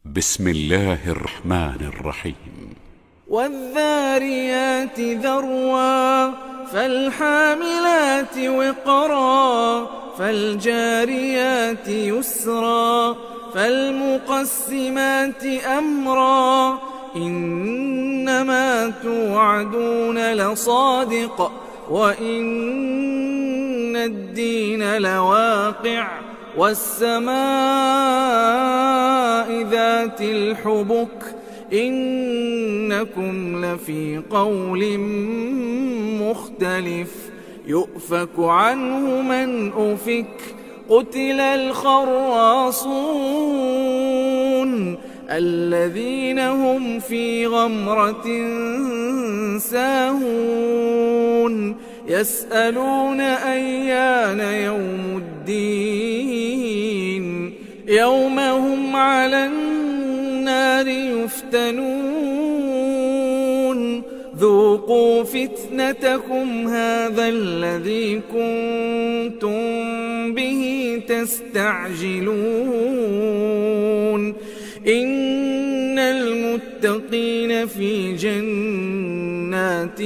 بسم الله الرحمن الرحيم. والذاريات ذروا فالحاملات وقرا فالجاريات يسرا فالمقسمات أمرا إنما توعدون لصادق وإن الدين لواقع والسماء ذات الحبك إنكم لفي قول مختلف يؤفك عنه من أفك قتل الخراصون الذين هم في غمرة ساهون يسألون أيان يوم الدين يوم هم على النار يفتنون ذوقوا فتنتكم هذا الذي كنتم به تستعجلون إن المتقين في جنات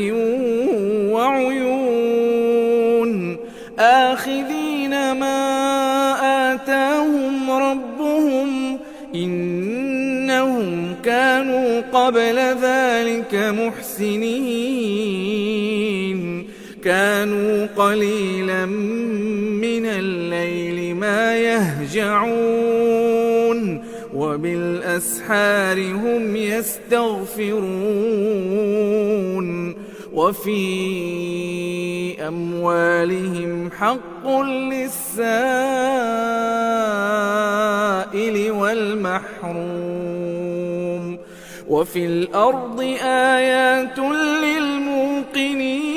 وعيون آخذين ما آتاهم ربهم إنهم كانوا قبل ذلك محسنين كانوا قليلا من الليل ما يهجعون وبالأسحار هم يستغفرون وفي أموالهم حق للسائل والمحروم وفي الأرض آيات للموقنين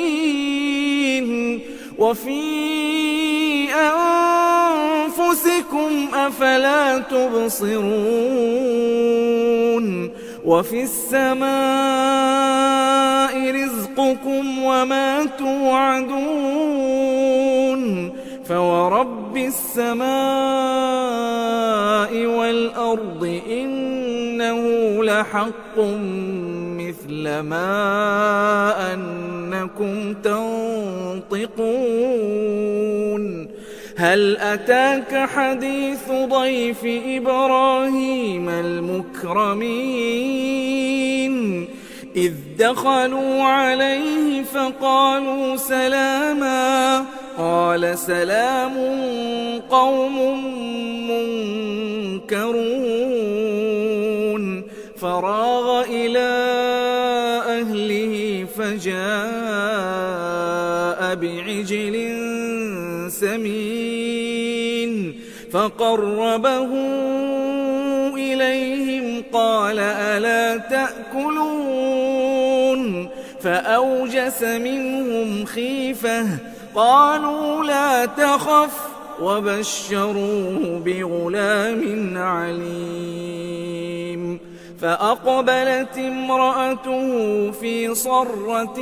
وفي أنفسكم أفلا تبصرون وفي السماء رزقكم وما توعدون فورب السماء والأرض إنه لحق مثل ما أنكم تنطقون هل أتاك حديث ضيف إبراهيم المكرمين إذ دخلوا عليه فقالوا سلاما قال سلام قوم منكرون فراغ إلى أهله فجاء بعجل سمين فقربه إليهم قال ألا تأكلون فأوجس منهم خيفة قالوا لا تخف وبشروه بغلام عليم فأقبلت امرأته في صرة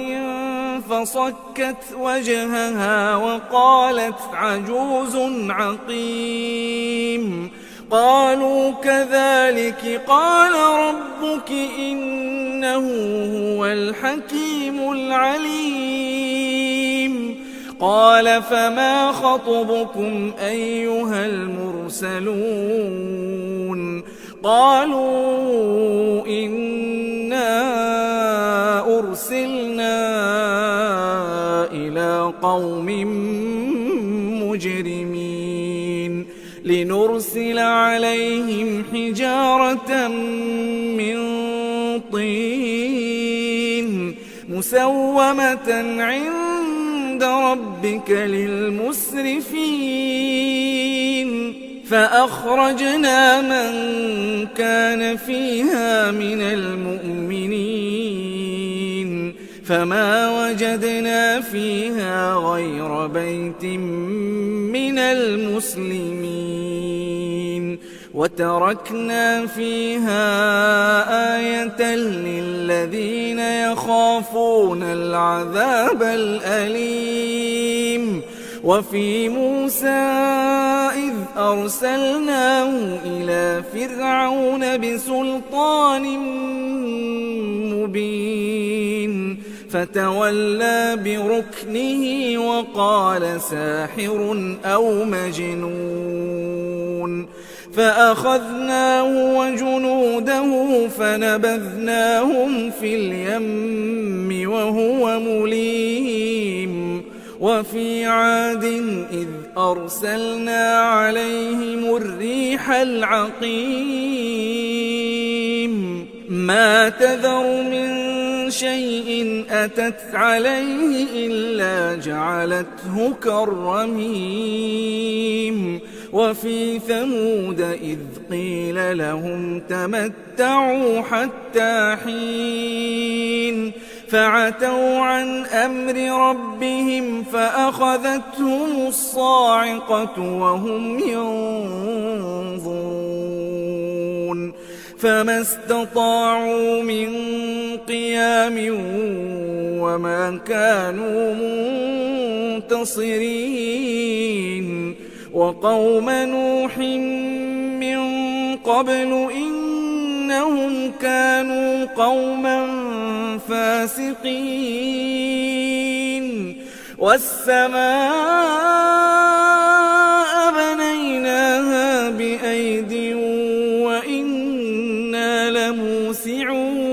فصكت وجهها وقالت عجوز عقيم قالوا كذلك قال ربك إنه هو الحكيم العليم قال فما خطبكم أيها المرسلون قالوا إنا أرسلنا إلى قوم مجرمين لنرسل عليهم حجارة من طين مسومة عند ربك للمسرفين فأخرجنا من كان فيها من المؤمنين فما وجدنا فيها غير بيت من المسلمين وتركنا فيها آية للذين يخافون العذاب الأليم وفي موسى إذ أرسلناه إلى فرعون بسلطان مبين فتولى بركنه وقال ساحر أو مجنون فأخذناه وجنوده فنبذناهم في اليم وهو مليم وفي عاد إذ أرسلنا عليهم الريح العقيم ما تذر من شيء أتت عليه إلا جعلته كالرميم وفي ثمود إذ قيل لهم تمتعوا حتى حين فعتوا عن أمر ربهم فأخذتهم الصاعقة وهم ينظرون فما استطاعوا من قيام وما كانوا منتصرين وقوم نوح من قبل إنهم كانوا قوما فاسقين والسماء بنيناها بأيد وإنا لموسعون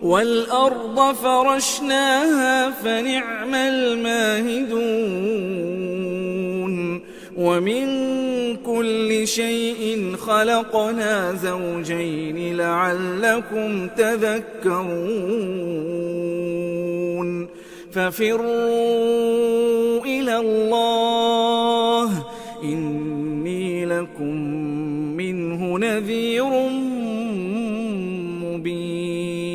والأرض فرشناها فنعم الماهدون ومن كل شيء خلقنا زوجين لعلكم تذكرون ففروا إلى الله إني لكم منه نذير مبين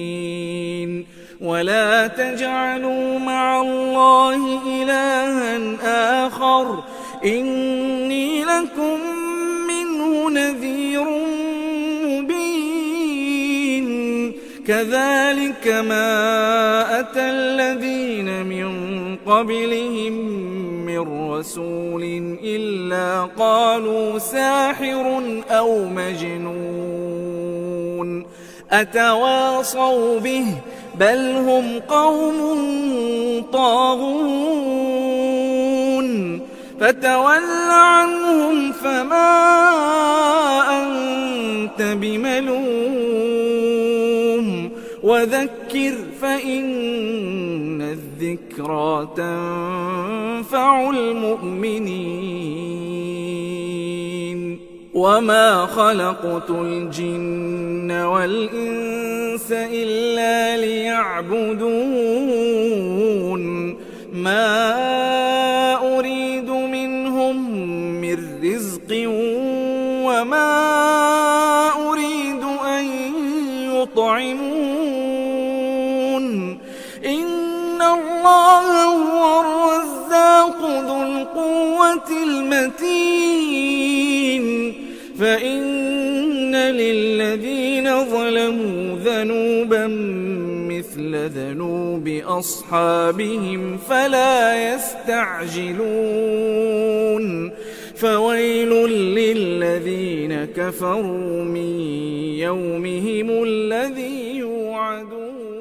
ولا تجعلوا مع الله إلها آخر إني لكم منه نذير مبين كذلك ما أتى الذين من قبلهم من رسول إلا قالوا ساحر أو مجنون أتواصوا به بل هم قوم طاغون فتول عنهم فما أنت بملوم وذكر فإن الذكرى تنفع المؤمنين وما خلقت الجن والإنس إلا ليعبدون ما أريد منهم من رزق وما أريد أن يطعمون إن الله هو الرزاق ذو القوة المتين فإن للذين ظلموا ذنوبا مثل ذنوب أصحابهم فلا يستعجلون فويل للذين كفروا من يومهم الذي يوعدون